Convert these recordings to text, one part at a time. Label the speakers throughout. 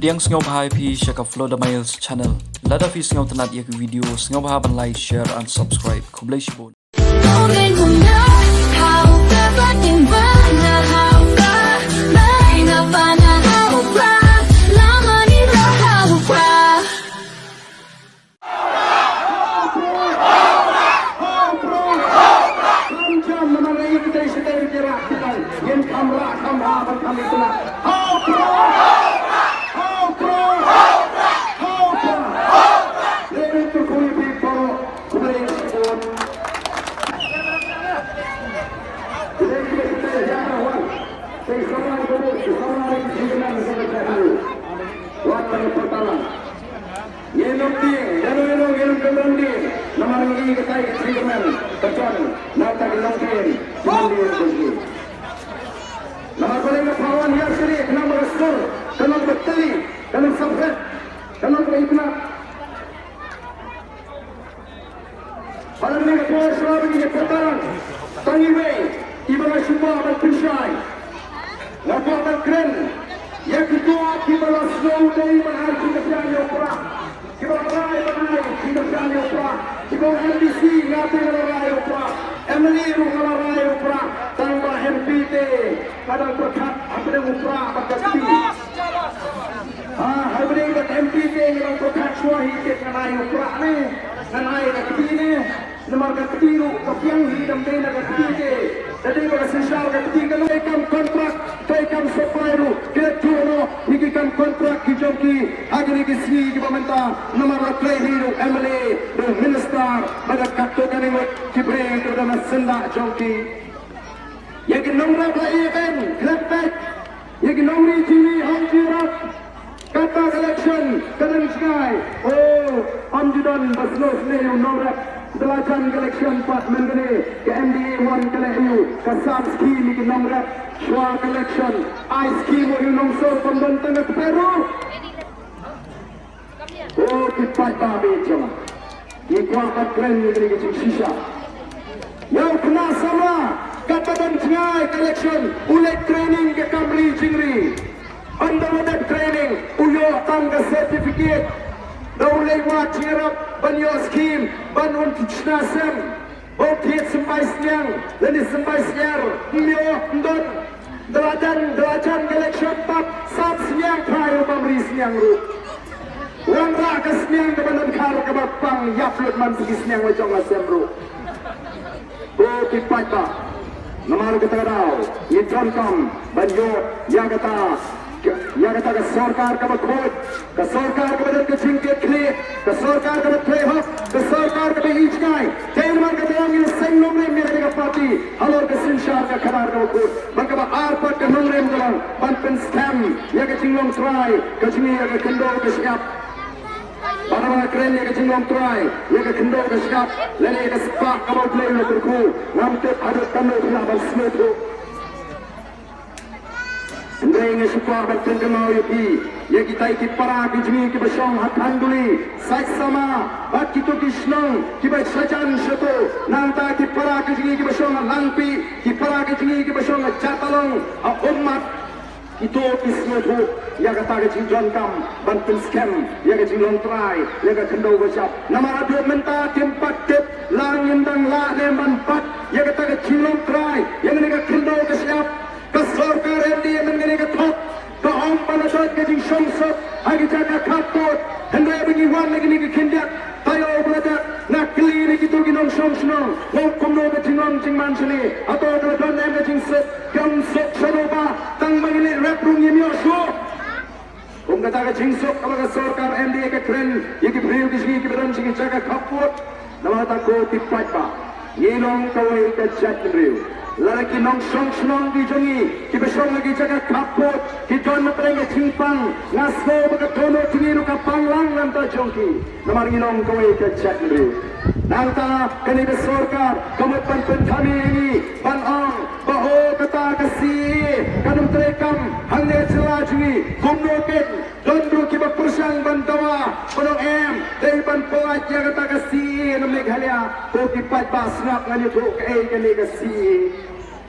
Speaker 1: Bediang sengau bahai pi syaka Floda Miles channel. Lada fi sengau tenat ia ke video sengau bahai ban like, share and subscribe. Kublai shibun.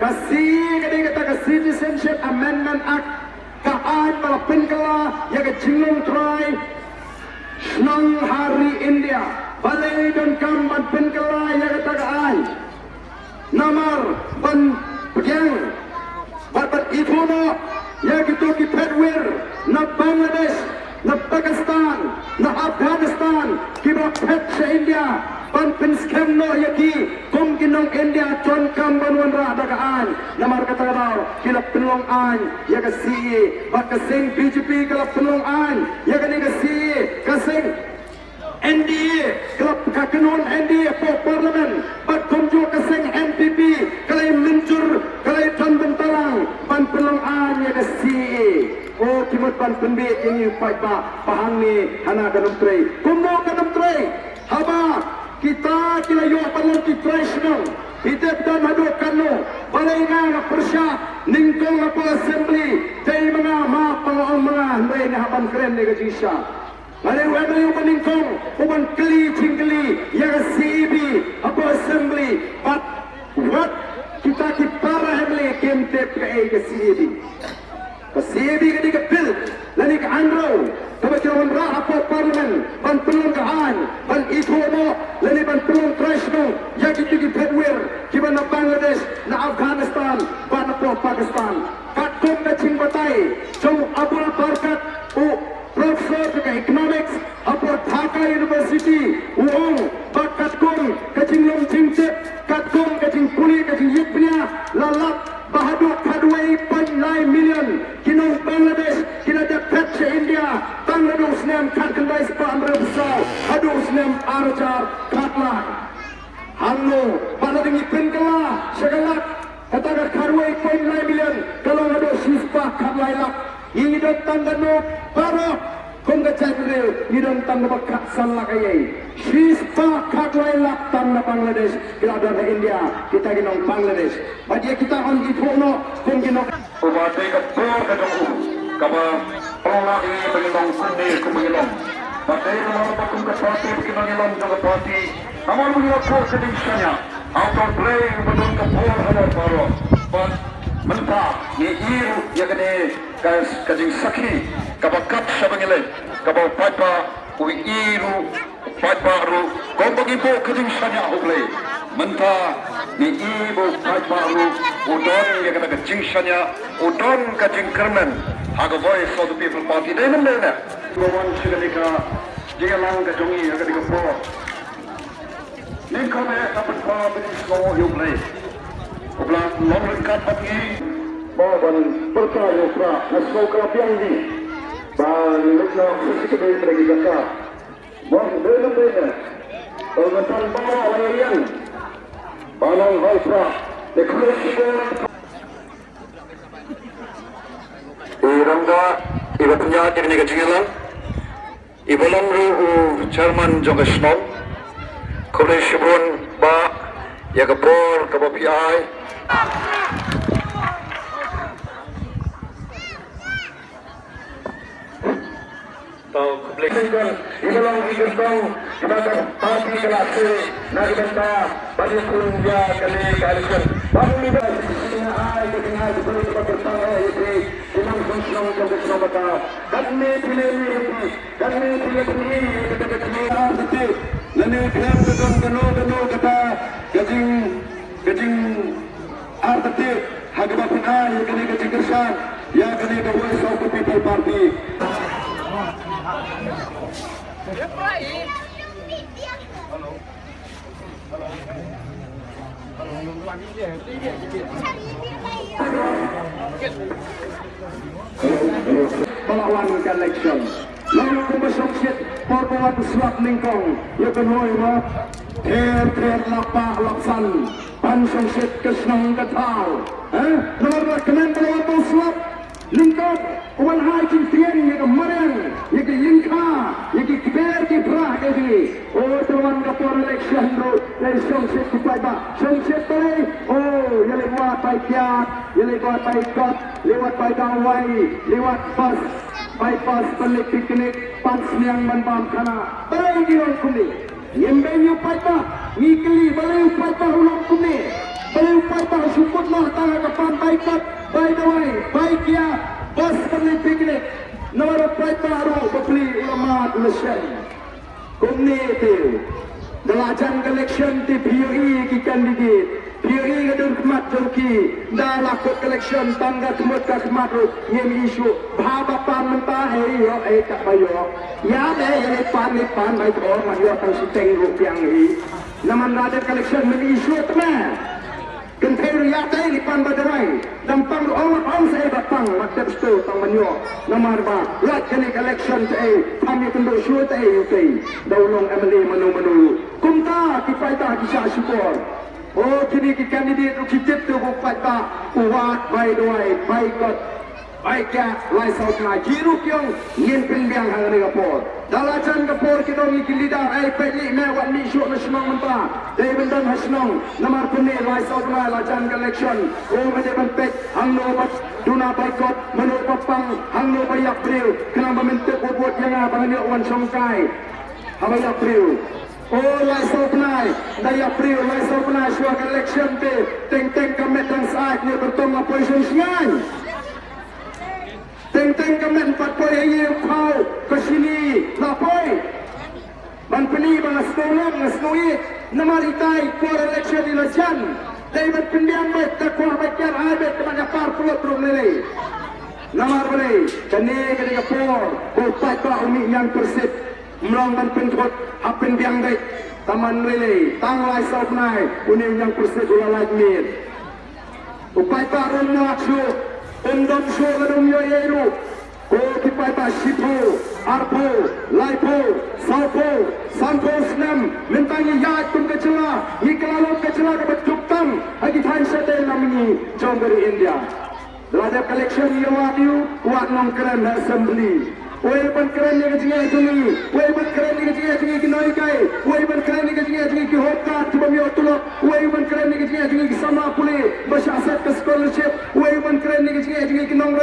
Speaker 2: Kasih, kata Citizenship Amendment Act kaan malapin kala ya ke Jinglong Try Senang Hari India balai dan kamban penkala ya ke tagaan namar ban pegang babat itu no ya gitu ki Pedwir na Bangladesh na Pakistan na Afghanistan kiba pet sa India ban pinskem no yaki kung ginong India John Kamban wanra dagaan namar katagadaw kila penlong an ya ka CE bak kasing BJP kila penlong an ya ka ni ka CE kasing NDA kelap kakenun NDA po parlimen bak kumjo kasing NPP kalay mencur kalay tan bentarang ban penlong an ya ka CE oh kimot ban penbit yang ipai pa pahang ni hana kanum tray kumno kanum tray haba kita kilayo palong ki traditional hitep dan hadok kano balay nga persya ningkong nga assembly day mga mapangawang mga handay nga haban kren ni gajisya balayo paningkong uban kli chingkli yaga CEB apa assembly but what kita para hemli kemtep ka ay ka CEB ka CEB ka di ka bill lani ka anraw kabajawan ra apa parlimen ban pelong kaan ban ito mo lani ban pelong trash mo yagi tigi Pedwir kiba na Bangladesh na Afghanistan ban na po Pakistan katkom na chingbatay so abul barkat o professor ka economics apa Dhaka University uong bak katkom kachinglong chingchep katkom kaching puli kaching yipnya lalap bahaduk kadway 9 million kinong Bangladesh kinajak pet sa India Bangladesh nem katkandai sepa amra besar hadus nem arjar katlak hanno panading ipenkala segalak katagar kadway 9 million kalau hadus sispa katlailak ingidot tangano barok kongga chadril ngidon tangga bakak salakayay sispa katlailak tangga Bangladesh kita ada India kita ginong Bangladesh badia kita on itono kung ginong
Speaker 3: Ubate ka por ka dong kaba pala ini pengilong kundi kumilong batay na mga bakong kapati pagkinangilong ng kapati naman mo yung por ka din siya niya out of play badong ka por ka paro but menta ni iru ya kani kajing sakhi kabakat sa pangilay kabaw paipa ui iru paipa ru gombong ipo kajing siya niya play menta ni ibu paipa ru udon ya kata kajing siya niya udon kajing kermen haga voice of the people party dai nam na lawan sigalika jigalang ka jongi aga diga po ning kome kapat pa binis ko yung play ubla long kat pati bawan percaya pra nasko ka piang di ban lukna fisik dai lagi jaka bon belum bena Tolongan bawa orang banang hal pra deklarasi Irangga iba punya ini kecilnya ibalang ru chairman juga snom kolej pun ba ya kapor kapapiay tau kompleks ibalang igestong ibadah parti kelase nagi benta bagi kunja kali kalikan bagi ai ketinggal dulu tempat bersama itu Imam Sunshang Jogja Surabaya dan me pilih ini kita kecil betul lene klaim dengan gano kata gajing arti hagba pina ya kene gajing kersan ya kene the voice of the people party melawan election lalu kumasoksit porbawan suap ningkong ya kenoy ma ter lapa laksan pansoksit kesnang katal nomor kenen melawan suap ningkong uwan hai cing tien ya kemarin ya ke yingka ya ke kiber ke brah ini oh tuan kapor election do soksit kupaiba soksit tadi oh ya lewat paikiat ya lewat paikot lewat paikawai lewat pas bypass balik piknik pas yang membam kana balai girong kuni yembenyu paipa ngikeli balai paipa ulong kuni balai paipa suput lah tanga ke pantai kat by the way baikia
Speaker 2: bos beli piknik, nomor plate baru beli ulama Malaysia. Kumni itu, dalajan election di PUI ki kandidat, PUI gadur kemat joki, dah lakukan election tangga kemat ru, yang isu, bahaba pan mentah yo tak bayo, ya deh pan baik orang yo tang si teng rupiang hi, naman ada election men isu teman. Kentero yata ini pan badarai dan pang orang saya batang maktab sto tang manyo namar ba lat kali election te kami kendo shoot te daulong MLA manu kumta ki paita ki sa support oh kini ki candidate ki tip tu paita uwat bai doi bai got bai kya lai saut na jiru kyong ngin pinbiang hang ni kapor dalajan kapor kidong ki leader ai peli me wat ni shoot na snong menta dei bendan hasnong namar kuni lai saut na lajan election oh me ban pet hang no bat duna bai got manu papang hang no bai april kenapa mente buat yang abang ni wan songkai habai april oh lai saut na dai april lai saut na shua election te teng kamet dan saat ni bertemu opposition sian Teng kamen 4 poin yang kau ke sini lapoi ban peni bang stolong ngasnoi nama itai for election di lajan David pendiam bet takwa bakar habet kepada par pulut rumlele nama boleh kene kene kapor ko patwa umi yang persib mlong ban pentot hapen biang bet taman lele tang lai saupnai uni yang persib ulalaj mir upai parun maksu Undang syurgadum yoyeru Ko kipai pa Shipo, Arpo, Laipo, Saupo, Santos Nem Mintangi yad kum kecela Ikalalom kecela dapat cuktam Hagi thain sate namini Jonggari India Dalam collection yawadiu Kuat nong keren assembly Wei ban keren ni kecingnya jungi Wei ban keren ni kecingnya jungi ki noikai Wei ban keren ni kecingnya jungi ki hokat Tiba miyo tulok Wei ban keren ni kecingnya jungi ki sama puli Masyarakat ke scholarship Wei ban keren ni kecingnya jungi ki nong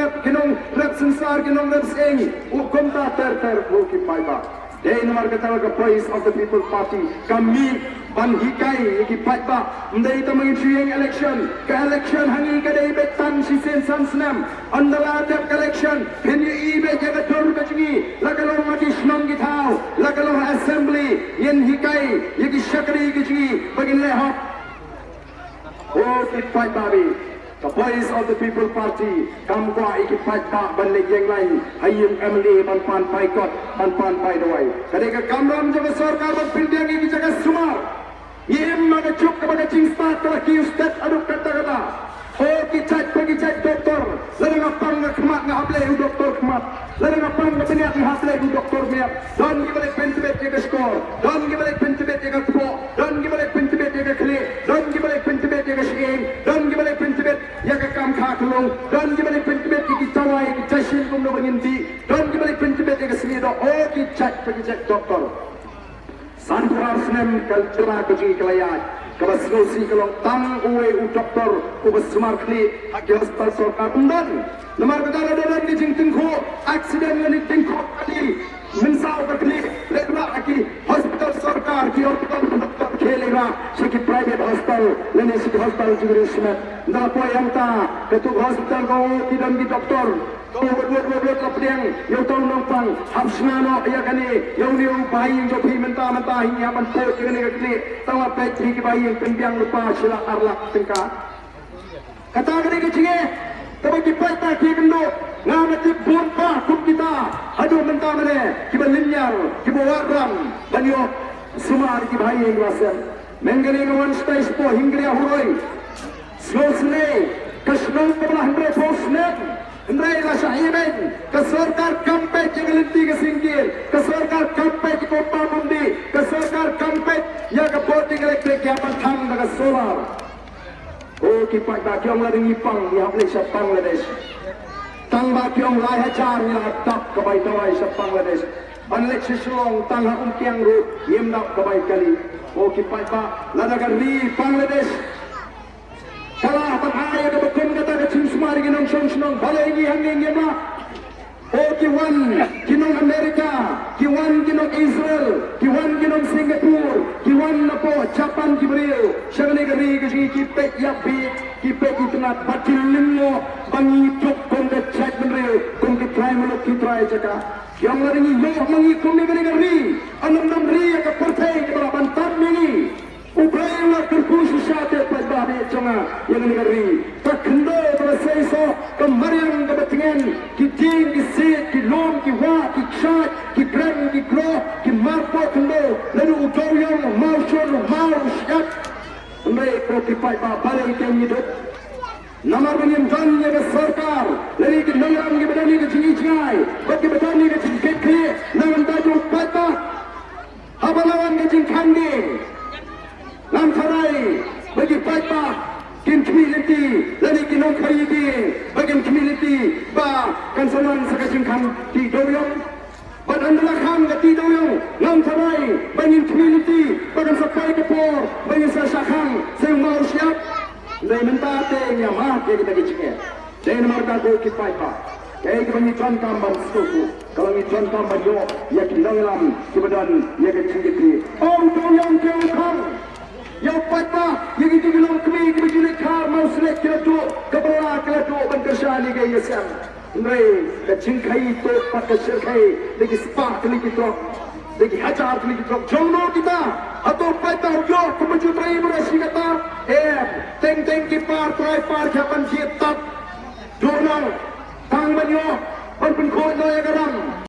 Speaker 2: rap sensar ki nong rap sing Hukum tak ter ki paiba Dei nomor kata ke Voice of the People Party Kami ban hikai ki paiba Mdai ta mengisi election Ke election hangi ke dei betan si sen san senam Andala tep election Kini ibe jaga tur ke jingi Lakalong mati senong ki tau Lakalong assembly Yen hikai Yaki syakri ki jingi Bagin lehok Oh ki paiba bi The Voice of the People Party kam kwa iki paiba ban le yang lain hayim MLA ban pan paikot ban pan pai doi kadeka kamram jaga sarkar ban pindiang iki jaga sumar yem maga chuk kepada cingsta kala ki ustad aduk kata oh ki chat doktor lalu ngapang ngakmat ngaple doktor khmat lalu ngapang ngabeniat ngaple doktor miap don gi balik pentibet jaga skor don gi balik pentibet jaga kpo don gi balik pentibet jaga kli don gi balik pentibet jaga shing don gi balik pentibet jaga kam kha kulung don gi balik pentibet ki tawai ki tashin kum no banginti don gi balik pentibet jaga snido oh ki chat doktor sanpura snem kaltura kuji kelayat kabas nosi kalong tang uwe u doktor ubas sumar kli haki hospital sorkar undan nomor kedara dalam di jing tingko aksiden ngani tingko kali minsau kali lekna aki hospital sorkar ki hospital doktor khelera siki private hospital lene siki hospital jigre smet na po yang ta ketuk hospital ko tidak di doktor kau buat kapdiang yang tahu nampang habsnano ya kani yang ni bayi yang jopi mentah ini aman pot kini kini tahu apa tri ki bayi yang pendiang lupa sila arlak tengka kata kini kecingnya tapi kita tak kendo ngamati bonpa kum kita aduh mentah mana kita linyar kita waram banyo semua ki bayi yang wasan menggani kawan stay spo hingga huroi slosne kasnong kebelah hingga posnet Andai lah syahirin ke sarkar kampet yang lenti ke singgir ke sarkar kampet ke kota mundi ke sarkar kampet yang ke boarding elektrik yang mentang dengan solar oh kipak bakiong lah dengan ipang yang boleh siap Bangladesh tang bakiong lah hajar yang atap ke baik tawai siap Bangladesh anlek sisulong tang hakum tiang ru yemdak ke baik kali oh kipak bak ladakan di Bangladesh kalah panaya ke bekun kata ke cinsumar ginong syong balai ini hanging yema oh kiwan ginong Amerika kiwan ginong Israel kiwan ginong Singapura kiwan napo Japan kibril syang negeri ke kipek yapi kipek itnat batil limo bangi tuk kondet chat menril kitrai jaka yang lagi yoh mengikum ni negeri anam ri ke partai ke bantan ni upaya terkhusus sate pada cuma yang negeri tak kendo selesai so kemarin kebetingan kijing kisit kilom kiwa kichat kigram kikro kimarpo kendo lalu ujau yang mau syur mau syat mereka kipai balai yang hidup Namar menyimpan ke sarkar dari ke dalam ke badani ke cingai bagi badani ke cingkri namun tajuk kata abalawan ke cingkandi nam sarai bagi papa kin community dari ke non kharidi bagi community ba kan sanan saka cingkan di doyong badan belakang ke di doyong nam sarai bagi community bagi sakai ke por bagi sasakang saya mau siap Dai minta yang mah ke kita keciknya. Dai nomor tahu kita apa? Kayak kita ni tuan kamban sesuatu. Kalau ni tuan kamban yo, ya kita dalam kebetulan ya kecik itu. Tuan yang kau kang, yang apa? Yang itu bilang kami kebetulan kar mau selek kira tu, kebelah kira tu berkesan lagi ya sam. Ndai kecik kai tu pakai serkai lagi sepak lagi tu. Lagi hajar lagi tu. Jono kita atau pada yo kemudian terakhir berasi kata teng kipar try par kapan siap tak jurnal tang banyo pan pun kau no ya garam